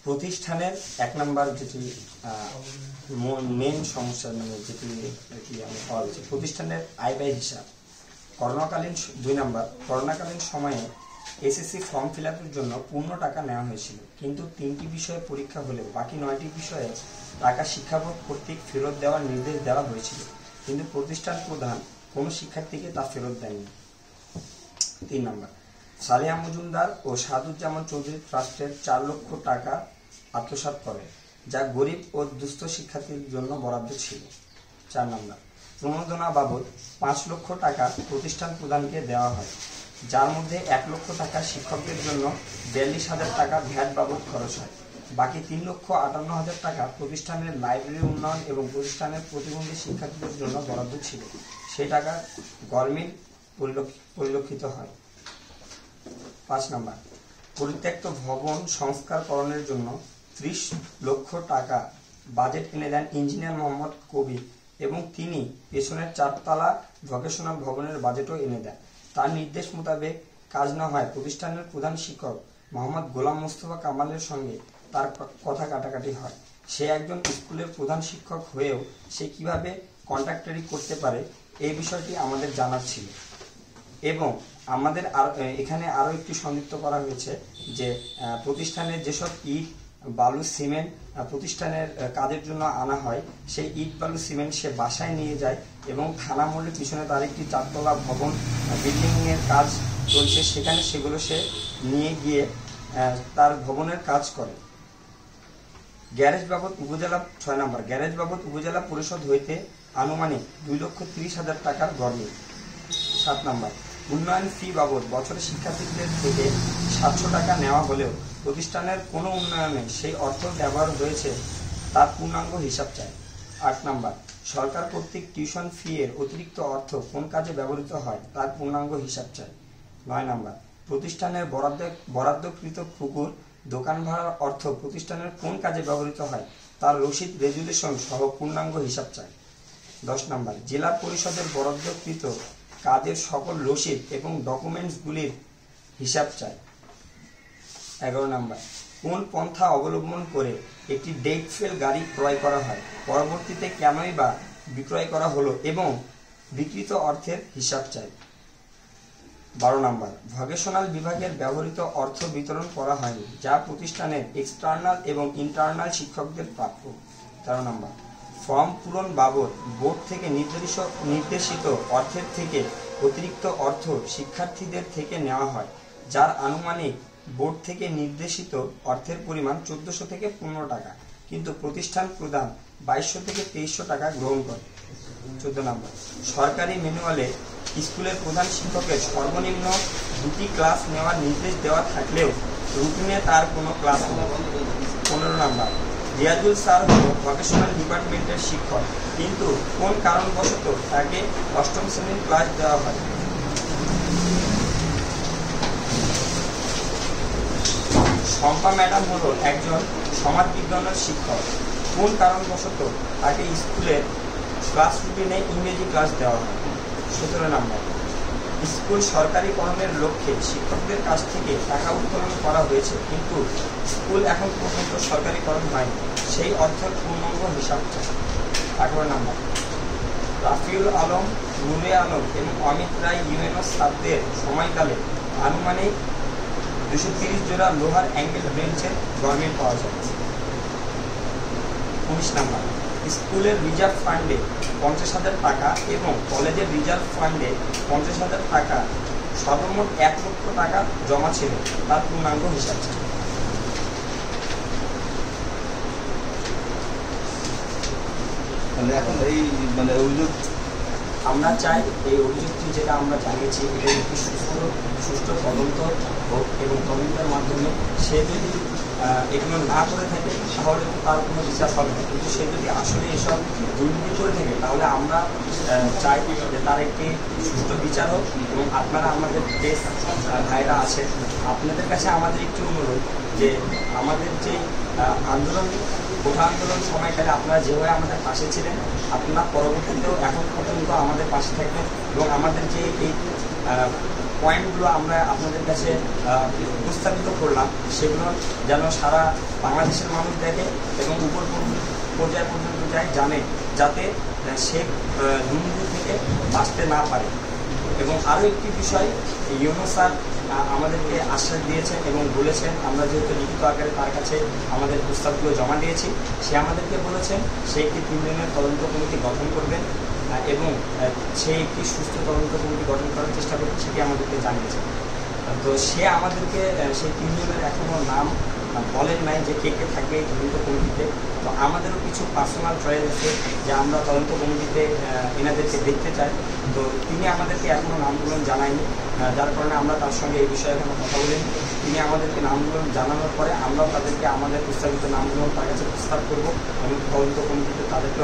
প্রতিষ্ঠানের এক নাম্বার যেটি মেন সমস্যা যেটি আমি পাওয়া গেছে, প্রতিষ্ঠানের আয় ব্যয় হিসাব। করোনাকালীন 2 নাম্বার, করোনাকালীন সময়ে এসএসসি ফর্ম ফিল আপের জন্য পূর্ণ টাকা নেওয়া হয়েছিল, কিন্তু 3টি বিষয়ে পরীক্ষা হলেও বাকি 9টি বিষয়ে টাকা শিক্ষা বোর্ড কর্তৃক ফেরত দেওয়ার নির্দেশ দেওয়া হয়েছিল, কিন্তু প্রতিষ্ঠান প্রধান কোনো শিক্ষার্থীকে তা ফেরত দেননি। 3 নাম্বার, সালেহা মজুমদার ও সাদুজ্জামান চৌধুরী ট্রাস্টের 4 লক্ষ টাকা আত্মসাৎ করে, যা গরিব ও দুস্থ শিক্ষার্থীদের জন্য বরাদ্দ ছিল। 4 নাম্বার, প্রণোদনা বাবদ 5 লক্ষ টাকা প্রতিষ্ঠান প্রধানকে দেওয়া হয়, যার মধ্যে 1 লক্ষ টাকা শিক্ষকদের জন্য 42,000 টাকা ভ্যাট বাবদ খরচ হয়। বাকি 3,58,000 টাকা প্রতিষ্ঠানের লাইব্রেরি উন্নয়ন এবং প্রতিষ্ঠানের প্রতিবন্ধী শিক্ষার্থীদের জন্য বরাদ্দ ছিল, সেই টাকা গভর্নমেন্ট পরিলক্ষিত হয়। 5 নাম্বার, পরিত্যক্ত ভবন সংস্কারকরণের জন্য 30 লক্ষ টাকা বাজেট এনে দেন ইঞ্জিনিয়ার মোহাম্মদ কবির এবং তিনি পেছনের 4তলা ভোকেশনাল ভবনের বাজেটও এনে দেন। তার নির্দেশ মোতাবেক কাজ না হয় প্রতিষ্ঠানের প্রধান শিক্ষক মোহাম্মদ গোলাম মোস্তফা কামালের সঙ্গে তার কথা কাটাকাটি হয়। সে একজন স্কুলের প্রধান শিক্ষক হয়েও সে কিভাবে কন্ট্রাক্টরি করতে পারে এই বিষয়টি আমাদের জানার ছিল। এবং আমাদের এখানে আরও একটি সংযুক্ত করা হয়েছে যে প্রতিষ্ঠানের যেসব ইট বালু সিমেন্ট প্রতিষ্ঠানের কাজের জন্য আনা হয়, সেই ইট বালু সিমেন্ট সে বাসায় নিয়ে যায় এবং থানা মোড়ের পিছনে তার একটি 4তলা ভবন বিল্ডিংয়ের কাজ চলছে, সেখানে সেগুলো সে নিয়ে গিয়ে তার ভবনের কাজ করে। গ্যারেজ বাবদ উপজেলা 6 নাম্বার, গ্যারেজ বাবদ উপজেলা পরিষদ হইতে আনুমানিক 2,30,000 টাকার গড়মিল। 7 নাম্বার, উন্নয়ন ফি বাবদ বছরে শিক্ষার্থীদের থেকে 700 টাকা নেওয়া হলেও প্রতিষ্ঠানের কোনো উন্নয়নে সেই অর্থ ব্যবহার হয়েছে তার পূর্ণাঙ্গ হিসাব চায়। 8 নাম্বার, সরকার কর্তৃক টিউশন ফি এর অতিরিক্ত অর্থ কোন কাজে ব্যবহৃত হয় তার পূর্ণাঙ্গ হিসাব চায়। 9 নাম্বার, প্রতিষ্ঠানের বরাদ্দকৃত পুকুর দোকান ভাড়ার অর্থ প্রতিষ্ঠানের কোন কাজে ব্যবহৃত হয় তার রসিদ রেজুলেশন সহ পূর্ণাঙ্গ হিসাব চায়। 10 নাম্বার, জেলা পরিষদের বরাদ্দকৃত কাজের সকল রসিদ এবং ডকুমেন্টসগুলির হিসাব চায়। 11 নাম্বার, কোন পন্থা অবলম্বন করে একটি ডেট ফেল গাড়ি ক্রয় করা হয়, পরবর্তীতে কেনই বা বিক্রয় করা হলো এবং বিকৃত অর্থের হিসাব চাই। 12 নাম্বার, ভোকেশনাল বিভাগের ব্যবহৃত অর্থ বিতরণ করা হয়নি, যা প্রতিষ্ঠানের এক্সটার্নাল এবং ইন্টারনাল শিক্ষকদের প্রাপ্য। 13 নাম্বার, ফর্ম পূরণ বাবদ বোর্ড থেকে নির্দেশিত অর্থের থেকে অতিরিক্ত অর্থ শিক্ষার্থীদের থেকে নেওয়া হয়, যার আনুমানিক বোর্ড থেকে নির্দেশিত অর্থের পরিমাণ 1400 থেকে 15 টাকা, কিন্তু প্রতিষ্ঠান প্রদান 2200 থেকে 2300 টাকা গ্রহণ করে। 14 নম্বর, সরকারি ম্যানুয়ালে স্কুলের প্রধান শিক্ষকের সর্বনিম্ন 2টি ক্লাস নেওয়ার নির্দেশ দেওয়া থাকলেও রুটিনে তার কোনো ক্লাস নেই। 15 নম্বর, রিয়াজুল স্যার হল ভোকেশনাল ডিপার্টমেন্টের শিক্ষক, কিন্তু কোন কারণবশত তাকে 8ম শ্রেণীর ক্লাস দেওয়া হয়। শম্পা ম্যাডাম হল একজন সমাজবিজ্ঞানের শিক্ষক, কোন কারণবশত তাকে স্কুলের ক্লাস রুটিনে ইংরেজি ক্লাস দেওয়া হয়। 17 নম্বর, স্কুল সরকারিকরণের লক্ষ্যে শিক্ষকদের কাছ থেকে টাকা উত্তোলন করা হয়েছে, কিন্তু স্কুল এখন পর্যন্ত সরকারিকরণ হয়নি, সেই অর্থের পূর্ণাঙ্গ হিসাব চাই। 18 নম্বর, রাফিউল আলম, নুরে আলম এবং অমিত রায় ইউএনও ছাত্রদের সময়কালে আনুমানিক 230 জোড়া লোহার অ্যাঙ্গেল বেঞ্চের গভর্নমেন্ট পাওয়া যায়। 19 নম্বর, স্কুলের রিজার্ভ ফান্ডে 50,000 টাকা এবং কলেজের রিজার্ভ ফান্ডে 50,000 টাকা, সর্বমোট 1 লক্ষ টাকা জমা ছিল, তার পূর্ণাঙ্গ হিসাব ছিল। এখন এই অভিযোগ আমরা চাই এই অভিযোগটি যেটা আমরা জানিয়েছি এটা একটি সুষ্ঠু তদন্ত হোক এবং তদন্তের মাধ্যমে সে যদি এগুলো না করে থাকে তাহলে তার কোনো বিচার হবে না, কিন্তু সে যদি আসলে এসব দুর্নীতি করে থাকে তাহলে আমরা চাই যে তার একটি সুষ্ঠু বিচার হোক। এবং আপনারা আমাদের দেশ ভাইরা আছে, আপনাদের কাছে আমাদের একটি অনুরোধ যে আমাদের যে আন্দোলন কোঠা আন্দোলন সময়কালে আপনারা যেভাবে আমাদের পাশে ছিলেন, আপনারা পরবর্তীতেও এখন পর্যন্ত আমাদের পাশে থাকবেন এবং আমাদের যে এই পয়েন্টগুলো আমরা আপনাদের কাছে উপস্থাপিত করলাম, সেগুলো যেন সারা বাংলাদেশের মানুষ দেখে এবং উপর পর্যায় পর্যন্ত যায়, জানে, যাতে সে দুর্নীতি থেকে বাঁচতে না পারে। এবং আরও একটি বিষয়, ইউনো স্যার আমাদেরকে আশ্বাস দিয়েছেন এবং বলেছেন, আমরা যেহেতু লিখিত আকারে তার কাছে আমাদের প্রস্তাবগুলো জমা দিয়েছি, সে আমাদেরকে বলেছেন সে একটি 3 জনের তদন্ত কমিটি গঠন করবেন এবং সে একটি সুস্থ তদন্ত কমিটি গঠন করার চেষ্টা করবে, সেটি আমাদেরকে জানিয়েছেন। তো সে আমাদেরকে সেই 3 জনের এখনও নাম বলেন নাই যে কে কে থাকবে এই তদন্ত কমিটিতে। তো আমাদেরও কিছু পার্সোনাল চয়েস আছে যে আমরা তদন্ত কমিটিতে এনাদেরকে দেখতে চাই। তো তিনি আমাদেরকে এখনও নামগুলো জানায়নি, যার কারণে আমরা তার সঙ্গে এই বিষয়ে এখনো কথা বলিনি। তিনি আমাদেরকে নামগুলো জানানোর পরে আমরাও তাদেরকে আমাদের প্রস্তাবিত নামগুলো তার কাছে প্রস্তাব করবো এবং তদন্ত কমিটিতে তাদেরকে